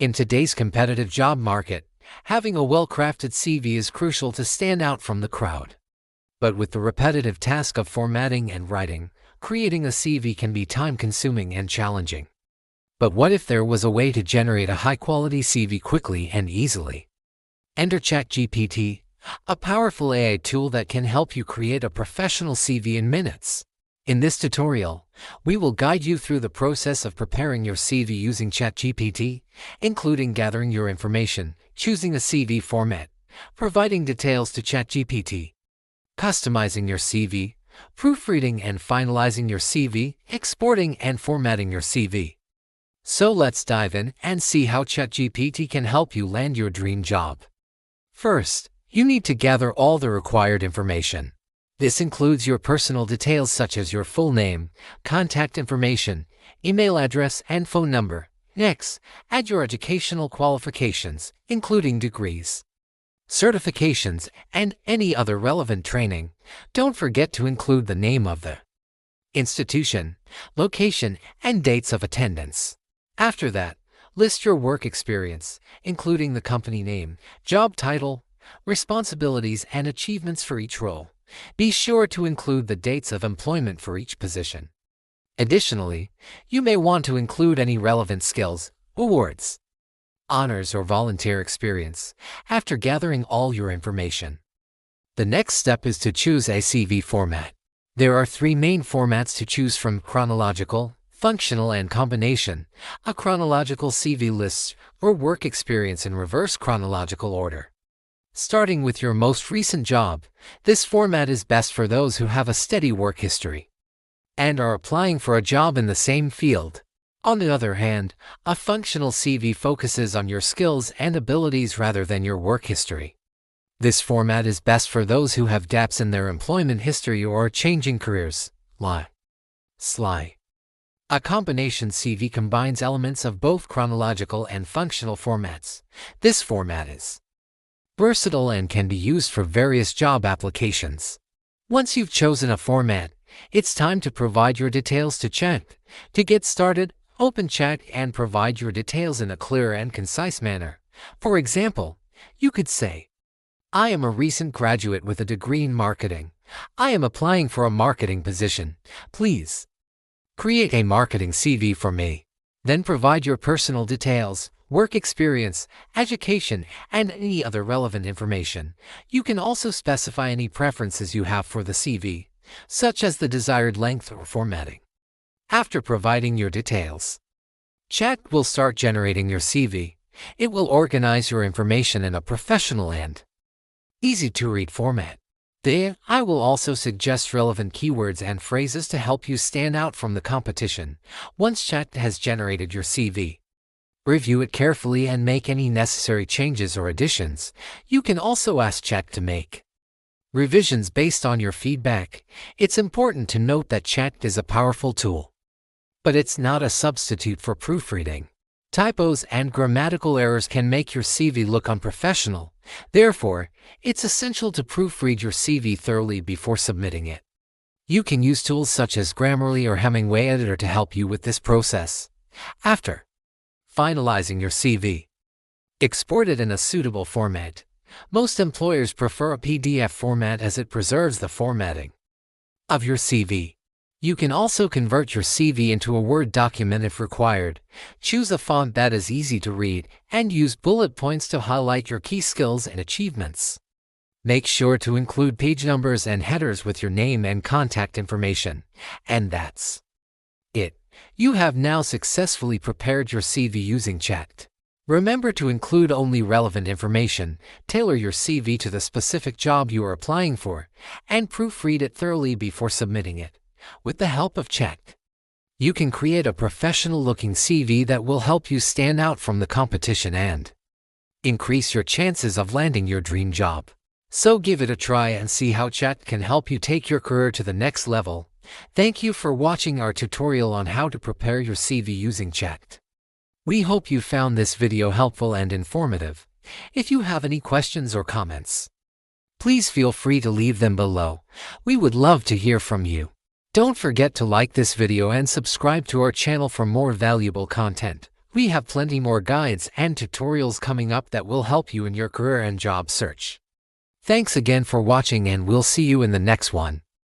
In today's competitive job market, having a well-crafted CV is crucial to stand out from the crowd. But with the repetitive task of formatting and writing, creating a CV can be time-consuming and challenging. But what if there was a way to generate a high-quality CV quickly and easily? Enter ChatGPT, a powerful AI tool that can help you create a professional CV in minutes. In this tutorial, we will guide you through the process of preparing your CV using ChatGPT, including gathering your information, choosing a CV format, providing details to ChatGPT, customizing your CV, proofreading and finalizing your CV, exporting and formatting your CV. So let's dive in and see how ChatGPT can help you land your dream job. First, you need to gather all the required information. This includes your personal details such as your full name, contact information, email address, and phone number. Next, add your educational qualifications, including degrees, certifications, and any other relevant training. Don't forget to include the name of the institution, location, and dates of attendance. After that, list your work experience, including the company name, job title, responsibilities, and achievements for each role. Be sure to include the dates of employment for each position. Additionally, you may want to include any relevant skills, awards, honors, or volunteer experience after gathering all your information. The next step is to choose a CV format. There are three main formats to choose from: chronological, functional, and combination. A chronological CV lists your work experience in reverse chronological order. Starting with your most recent job, this format is best for those who have a steady work history and are applying for a job in the same field. On the other hand, a functional CV focuses on your skills and abilities rather than your work history. This format is best for those who have gaps in their employment history or are changing careers. A combination CV combines elements of both chronological and functional formats. This format is versatile and can be used for various job applications. Once you've chosen a format, it's time to provide your details to Chat. To get started, open Chat and provide your details in a clear and concise manner. For example, you could say, "I am a recent graduate with a degree in marketing. I am applying for a marketing position. Please create a marketing CV for me." Then provide your personal details, work experience, education, and any other relevant information. You can also specify any preferences you have for the CV, such as the desired length or formatting. After providing your details, Chat will start generating your CV. It will organize your information in a professional and easy-to-read format. There, I will also suggest relevant keywords and phrases to help you stand out from the competition. Once Chat has generated your CV, review it carefully and make any necessary changes or additions. You can also ask Chat to make revisions based on your feedback. It's important to note that Chat is a powerful tool, but it's not a substitute for proofreading. Typos and grammatical errors can make your CV look unprofessional. Therefore, it's essential to proofread your CV thoroughly before submitting it. You can use tools such as Grammarly or Hemingway Editor to help you with this process. After finalizing your CV, export it in a suitable format. Most employers prefer a PDF format as it preserves the formatting of your CV. You can also convert your CV into a Word document if required. Choose a font that is easy to read and use bullet points to highlight your key skills and achievements. Make sure to include page numbers and headers with your name and contact information. And that's it. You have now successfully prepared your CV using Chat. Remember to include only relevant information, tailor your CV to the specific job you are applying for, and proofread it thoroughly before submitting it. With the help of Chat, you can create a professional-looking CV that will help you stand out from the competition and increase your chances of landing your dream job. So give it a try and see how Chat can help you take your career to the next level. Thank you for watching our tutorial on how to prepare your CV using Chat. We hope you found this video helpful and informative. If you have any questions or comments, please feel free to leave them below. We would love to hear from you. Don't forget to like this video and subscribe to our channel for more valuable content. We have plenty more guides and tutorials coming up that will help you in your career and job search. Thanks again for watching, and we'll see you in the next one.